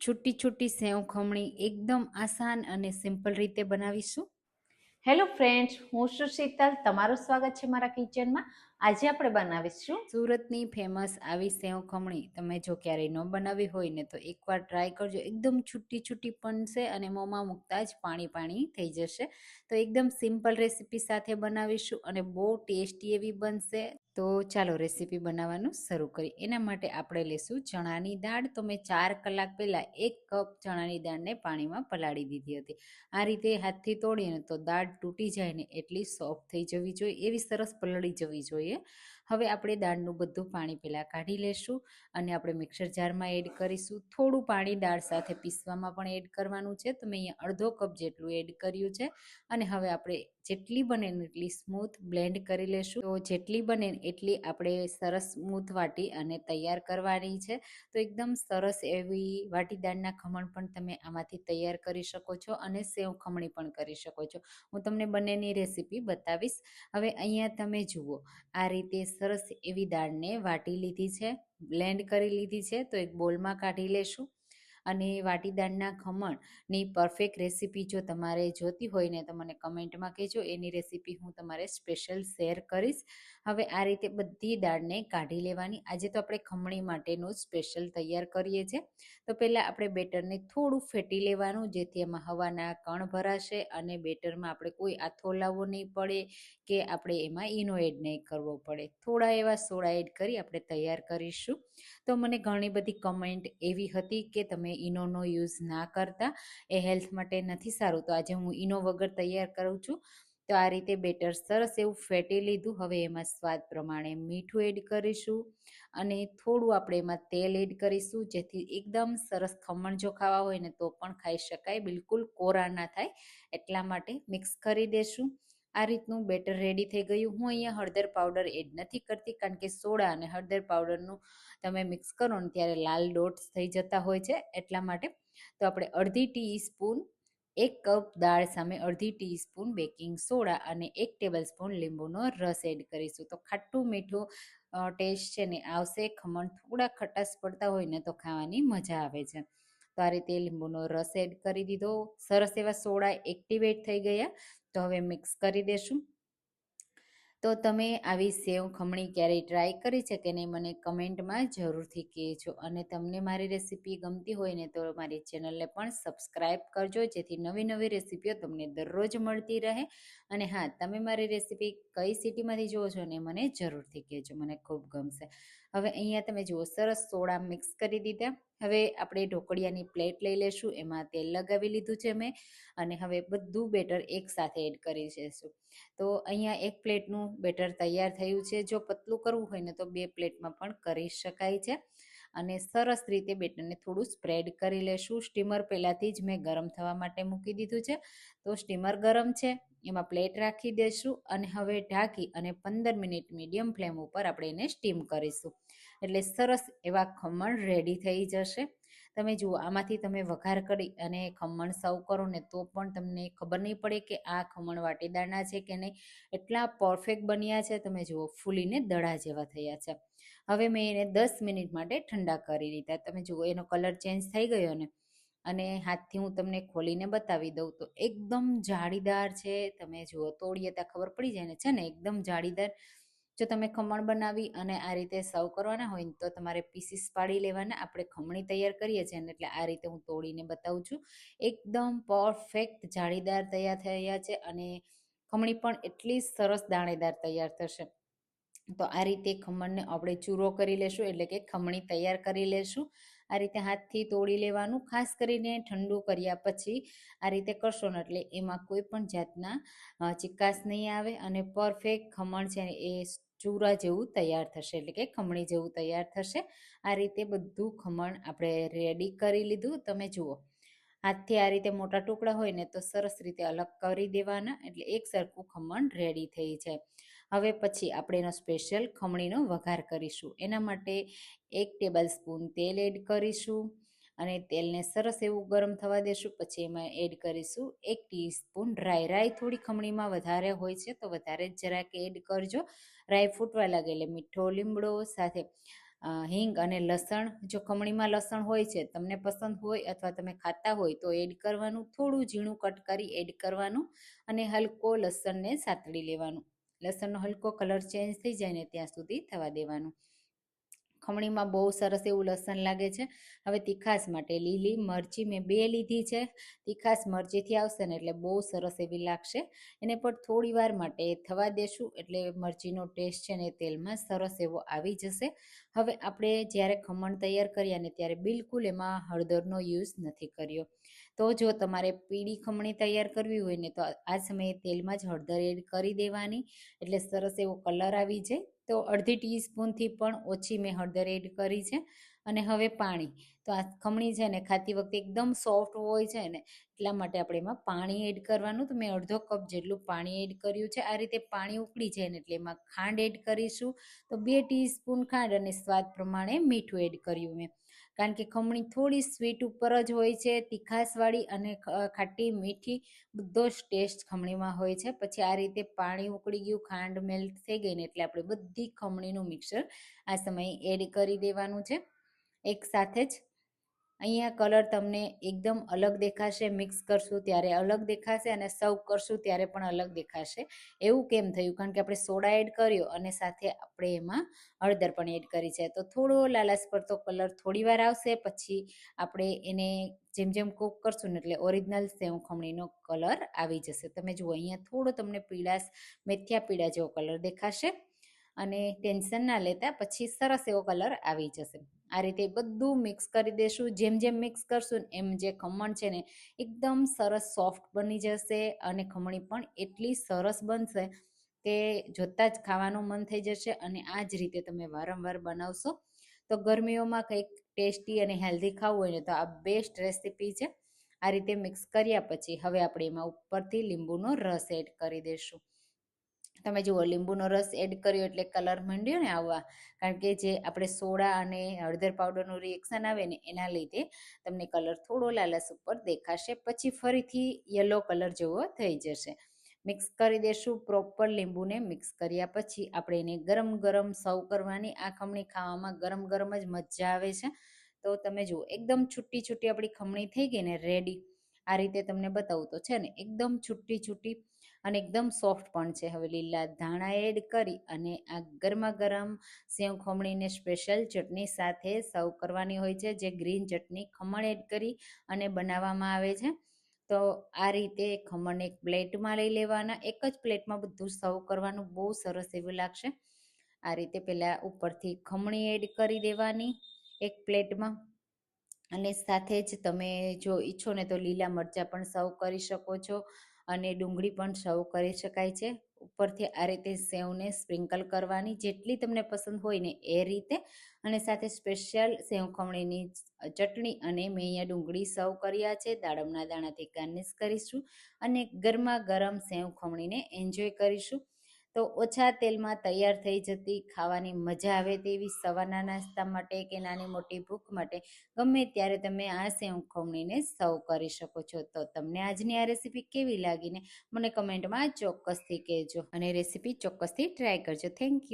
છૂટી છૂટી સેવ ખમણી એકદમ આસાન અને સિમ્પલ રીતે બનાવીશું. હેલો ફ્રેન્ડ્સ, હું છું શીતલ. તમારું સ્વાગત છે મારા કિચનમાં. આજે આપણે બનાવીશું સુરતની ફેમસ આવી સેવ ખમણી. તમે જો ક્યારેય ન બનાવી હોય ને તો એકવાર ટ્રાય કરજો. એકદમ છૂટી છૂટી બનશે અને મોંમાં મૂકતા જ પાણી પાણી થઈ જશે. તો એકદમ સિમ્પલ રેસીપી સાથે બનાવીશું અને બહુ ટેસ્ટી એવી બનશે. તો ચાલો રેસીપી બનાવવાનું શરૂ કરી. એના માટે આપણે લેશું ચણાની દાળ. તો મેં 4 કલાક પહેલાં 1 કપ ચણાની દાળને પાણીમાં પલાળી દીધી હતી. આ રીતે હાથથી તોડીને તો દાળ તૂટી જાય ને એટલી સોફ્ટ થઈ જવી જોઈએ, એવી સરસ પલળી જવી જોઈએ. હવે આપણે દાળનું બધું પાણી પહેલાં કાઢી લેશું અને આપણે મિક્સર જારમાં એડ કરીશું. થોડું પાણી દાળ સાથે પીસવામાં પણ એડ કરવાનું છે. તો મેં અહીંયા અડધો કપ જેટલું એડ કર્યું છે અને હવે આપણે જેટલી બને એટલી સ્મૂથ બ્લેન્ડ કરી લેશું. તો જેટલી બને એટલી આપણે સરસ સ્મૂથ વાટી અને તૈયાર કરવાની છે. તો એકદમ સરસ એવી વાટીદાળના ખમણ પણ તમે આમાંથી તૈયાર કરી શકો છો અને સેવ ખમણી પણ કરી શકો છો. હું તમને બંનેની રેસીપી બતાવીશ. હવે અહીંયા તમે જુઓ, આ રીતે સરસ એવી દાળને વાટી લીધી છે, બ્લેન્ડ કરી લીધી છે. તો એક બોલમાં કાઢી લેશું અને વાટીદાળના ખમણની પરફેક્ટ રેસીપી જો તમારે જોતી હોય ને તો મને કમેન્ટમાં કહેજો. એની રેસીપી હું તમારે સ્પેશિયલ શેર કરીશ. હવે આ રીતે બધી દાળને કાઢી લેવાની. આજે તો આપણે ખમણી માટેનું સ્પેશિયલ તૈયાર કરીએ છીએ. તો પહેલાં આપણે બેટરને થોડું ફેટી લેવાનું, જેથી એમાં હવાના કણ ભરાશે અને બેટરમાં આપણે કોઈ આથો લાવવો નહીં પડે કે આપણે એમાં ઈનો એડ નહીં કરવો પડે. થોડા એવા સોડા એડ કરી આપણે તૈયાર કરીશું. તો મને ઘણી બધી કમેન્ટ એવી હતી કે તમે ઈનોનો યુઝ ના કરતા, એ હેલ્થ માટે નથી સારું. તો આજે હું ઈનો વગર તૈયાર કરું છું. તો આ રીતે બેટર સરસ એવું ફેટી લીધું. હવે એમાં સ્વાદ પ્રમાણે મીઠું એડ કરીશું અને થોડું આપણે એમાં તેલ એડ કરીશું, જેથી એકદમ સરસ ખમણ જો ખાવા હોય ને તો પણ ખાઈ શકાય, બિલકુલ કોરા ના થાય. એટલા માટે મિક્સ કરી દેશું. આ રીતનું બેટર રેડી થઈ ગયું. હું અહીંયા હળદર પાવડર એડ નથી કરતી, કારણ કે સોડા અને હળદર પાવડરનું તમે મિક્સ કરો ને ત્યારે લાલ ડોટ્સ થઈ જતા હોય છે, એટલા માટે. તો આપણે અડધી ટીસ્પૂન, 1 કપ દાળ સામે અડધી ટીસ્પૂન બેકિંગ સોડા અને 1 ટેબલસ્પૂન લીંબુનો રસ એડ કરીશું. તો ખાટું મીઠું ટેસ્ટ છે ને આવશે. ખમણ થોડા ખટાશ પડતા હોય ને તો ખાવાની મજા આવે છે. તો આ રીતે લીંબુનો રસ એડ કરી દીધો. સરસ એવા સોડા એક્ટિવેટ થઈ ગયા. તો હવે મિક્સ કરી દેશું. તો તમે આવી સેવ ખમણી ક્યારેય ટ્રાય કરી છે કે નહીં, મને કમેન્ટમાં જરૂરથી કહેજો. અને તમને મારી રેસીપી ગમતી હોય ને તો મારી ચેનલને પણ સબસ્ક્રાઈબ કરજો, જેથી નવી નવી રેસીપીઓ તમને દરરોજ મળતી રહે. અને હા, તમે મારી રેસીપી કઈ સિટીમાંથી જુઓ છો ને મને જરૂરથી કહેજો, મને ખૂબ ગમશે. હવે અહીંયા તમે જુઓ, સરસ સોડા મિક્સ કરી દીધા. હવે આપણે ઢોકળિયાની પ્લેટ લઈ લેશું. એમાં તેલ લગાવી લીધું છે મેં અને હવે બધું બેટર એકસાથે એડ કરી દઈશું. તો અહીંયા 1 પ્લેટનું બેટર તૈયાર થયું છે. જો પતલું કરવું હોય ને તો 2 પ્લેટમાં પણ કરી શકાય છે. અને સરસ રીતે બેટરને થોડું સ્પ્રેડ કરી લેશું. સ્ટીમર પહેલાંથી જ મેં ગરમ થવા માટે મૂકી દીધું છે. તો સ્ટીમર ગરમ છે, એમાં પ્લેટ રાખી દઈશું અને હવે ઢાંકી અને 15 મિનિટ મીડિયમ ફ્લેમ ઉપર આપણે એને સ્ટીમ કરીશું. એટલે સરસ એવા ખમણ રેડી થઈ જશે. તમે જુઓ, આમાંથી તમે વઘાર કરી અને ખમણ સર્વ કરો ને તો પણ તમને ખબર નહીં પડે કે આ ખમણ વાટીદાળના છે કે નહીં. એટલા પરફેક્ટ બન્યા છે. તમે જુઓ, ફૂલીને દડા જેવા થયા છે. હવે મેં એને 10 મિનિટ માટે ઠંડા કરી દીધા. તમે જુઓ, એનો કલર ચેન્જ થઈ ગયો ને. અને હાથથી હું તમને ખોલીને બતાવી દઉં તો એકદમ જાળીદાર છે. તમે જુઓ, તોડીએ ત્યાં ખબર પડી જાય ને, છે ને એકદમ જાળીદાર. જો તમે ખમણ બનાવી અને આ રીતે સર્વ કરવાના હોય ને તો તમારે પીસીસ પાડી લેવાના. આપણે ખમણી તૈયાર કરીએ છીએ ને એટલે આ રીતે હું તોડીને બતાવું છું. એકદમ પરફેક્ટ જાળીદાર તૈયાર થયા છે અને ખમણી પણ એટલી સરસ દાણેદાર તૈયાર થશે. તો આ રીતે ખમણને આપણે ચૂરો કરી લેશું, એટલે કે ખમણી તૈયાર કરી લેશું. આ રીતે હાથથી તોડી લેવાનું. ખાસ કરીને ઠંડુ કર્યા પછી આ રીતે કરશો ને એટલે એમાં કોઈ પણ જાતના ચિકાસ નહીં આવે અને પરફેક્ટ ખમણ છે એ ચૂરા જેવું તૈયાર થશે, એટલે કે ખમણી જેવું તૈયાર થશે. આ રીતે બધું ખમણ આપણે રેડી કરી લીધું. તમે જુઓ, હાથથી આ રીતે મોટા ટુકડા હોય ને તો સરસ રીતે અલગ કરી દેવાના, એટલે એક સરખું ખમણ રેડી થઈ જાય. હવે પછી આપણે એનો સ્પેશિયલ ખમણીનો વઘાર કરીશું. એના માટે 1 ટેબલસ્પૂન તેલ એડ કરીશું અને તેલને સરસ એવું ગરમ થવા દેશું. પછી એમાં એડ કરીશું 1 ટીસ્પૂન રાઈ. રાઈ થોડી ખમણીમાં વધારે હોય છે તો વધારે જ જરાક એડ કરજો. રાઈ ફૂટવા લાગે એટલે મીઠો લીમડો સાથે હિંગ અને લસણ, જો ખમણીમાં લસણ હોય છે તમને પસંદ હોય અથવા તમે ખાતા હોય તો એડ કરવાનું, થોડું ઝીણું કટ કરી એડ કરવાનું અને હલકો લસણને સાતળી લેવાનું. લસણનો હલકો કલર ચેન્જ થઈ જાય ને ત્યાં સુધી થવા દેવાનું. ખમણીમાં બહુ સરસ એવું લસણ લાગે છે. હવે તીખાસ માટે લીલી મરચી મેં 2 લીધી છે. તીખાસ મરચીથી આવશે ને એટલે બહુ સરસ એવી લાગશે. એને પણ થોડી વાર માટે થવા દેશું એટલે મરચીનો ટેસ્ટ છે ને તેલમાં સરસ એવો આવી જશે. હવે આપણે જ્યારે ખમણ તૈયાર કર્યા ને ત્યારે બિલકુલ એમાં હળદરનો યુઝ નથી કર્યો. તો જો તમારે પીળી ખમણી તૈયાર કરવી હોય ને તો આ સમયે તેલમાં જ હળદર એડ કરી દેવાની એટલે સરસ એવો કલર આવી જાય. તો અડધી ટીસ્પૂનથી પણ ઓછી મેં હળદર એડ કરી છે. અને હવે પાણી, તો આ ખમણી છે ને ખાતી વખતે એકદમ સોફ્ટ હોય છે ને એટલા માટે આપણે એમાં પાણી એડ કરવાનું. તો મેં અડધો કપ જેટલું પાણી એડ કર્યું છે. આ રીતે પાણી ઉકળી જાય ને એટલે એમાં ખાંડ એડ કરીશું. તો 2 ટીસ્પૂન ખાંડ અને સ્વાદ પ્રમાણે મીઠું એડ કર્યું મેં, કારણ કે ખમણી થોડી સ્વીટ ઉપર જ હોય છે, તીખાસવાળી અને ખાટી મીઠી બધો જ ટેસ્ટ ખમણીમાં હોય છે. પછી આ રીતે પાણી ઉકળી ગયું, ખાંડ મેલ્ટ થઈ ગઈ ને એટલે આપણે બધી ખમણીનું મિક્સર આ સમયે એડ કરી દેવાનું છે એક સાથે જ. અહીંયા કલર તમને એકદમ અલગ દેખાશે, મિક્સ કરશું ત્યારે અલગ દેખાશે અને સર્વ કરશું ત્યારે પણ અલગ દેખાશે. એવું કેમ થયું? કારણ કે આપણે સોડા એડ કર્યો અને સાથે આપણે એમાં હળદર પણ એડ કરી છે. તો થોડો લાલાશ પડતો કલર થોડી વાર આવશે, પછી આપણે એને જેમ જેમ કૂક કરશું ને એટલે ઓરિજિનલ સેવ ખમણીનો કલર આવી જશે. તમે જુઓ અહીંયા થોડો તમને પીળાશ, મેથિયા પીળા જેવો કલર દેખાશે અને ટેન્શન ના લેતા, પછી સરસ એવો કલર આવી જશે. આ રીતે બધું મિક્સ કરી દેશું. જેમ જેમ મિક્સ કરશું ને એમ જે ખમણ છે ને એકદમ સરસ સોફ્ટ બની જશે અને ખમણી પણ એટલી સરસ બનશે કે જોતાં જ ખાવાનું મન થઈ જશે. અને આ જ રીતે તમે વારંવાર બનાવશો તો ગરમીઓમાં કંઈક ટેસ્ટી અને હેલ્ધી ખાવું હોય ને તો આ બેસ્ટ રેસીપી છે. આ રીતે મિક્સ કર્યા પછી હવે આપણે એમાં ઉપરથી લીંબુનો રસ એડ કરી દઈશું. તમે જુઓ લીંબુનો રસ એડ કર્યો એટલે કલર માંડ્યો ને આવવા, કારણ કે જે આપણે સોડા અને હળદર પાવડરનું રિએક્શન આવે ને એના લીધે તમને કલર થોડો લાલાશ ઉપર દેખાશે. પછી ફરીથી યલો કલર જેવો થઈ જશે. મિક્સ કરી દેશું પ્રોપર. લીંબુને મિક્સ કર્યા પછી આપણે એને ગરમ ગરમ સર્વ કરવાની. આ ખમણી ખાવામાં ગરમ ગરમ જ મજા આવે છે. તો તમે જુઓ એકદમ છૂટી છૂટી આપણી ખમણી થઈ ગઈ ને રેડી. આ રીતે તમને બતાવું તો છે ને એકદમ છૂટી છૂટી અને એકદમ સોફ્ટ પણ છે. હવે લીલા ધાણા એડ કરી અને આ ગરમા ગરમ સેવ ખમણીને સ્પેશિયલ ચટણી સાથે સર્વ કરવાની હોય છે, જે ગ્રીન ચટણી ખમણ એડ કરી અને બનાવવામાં આવે છે. તો આ રીતે ખમણ એક પ્લેટમાં લઈ લેવાના. એક જ પ્લેટમાં બધું સર્વ કરવાનું, બહુ સરસ એવું લાગશે. આ રીતે પહેલાં ઉપરથી ખમણી એડ કરી દેવાની એક પ્લેટમાં, અને સાથે જ તમે જો ઈચ્છો ને તો લીલા મરચાં પણ સર્વ કરી શકો છો અને ડુંગળી પણ સર્વ કરી શકાય છે. ઉપરથી આ રીતે સેવને સ્પ્રિંકલ કરવાની, જેટલી તમને પસંદ હોય ને એ રીતે. અને સાથે સ્પેશિયલ સેવ ખમણીની ચટણી અને મેં અહીંયા ડુંગળી સર્વ કર્યા છે. દાડમના દાણાથી ગાર્નિશ કરીશું અને ગરમા ગરમ સેવ ખમણીને એન્જોય કરીશું. તો ઓછા તેલમાં તૈયાર થઈ જતી, ખાવાની મજા આવે તેવી સવારના નાસ્તા માટે કે નાની મોટી ભૂખ માટે ગમે ત્યારે તમે આ સેવ ખમણીને સર્વ કરી શકો છો. તો તમને આજની આ રેસીપી કેવી લાગીને મને કમેન્ટમાં ચોક્કસથી કહેજો અને રેસીપી ચોક્કસથી ટ્રાય કરજો. Thank you.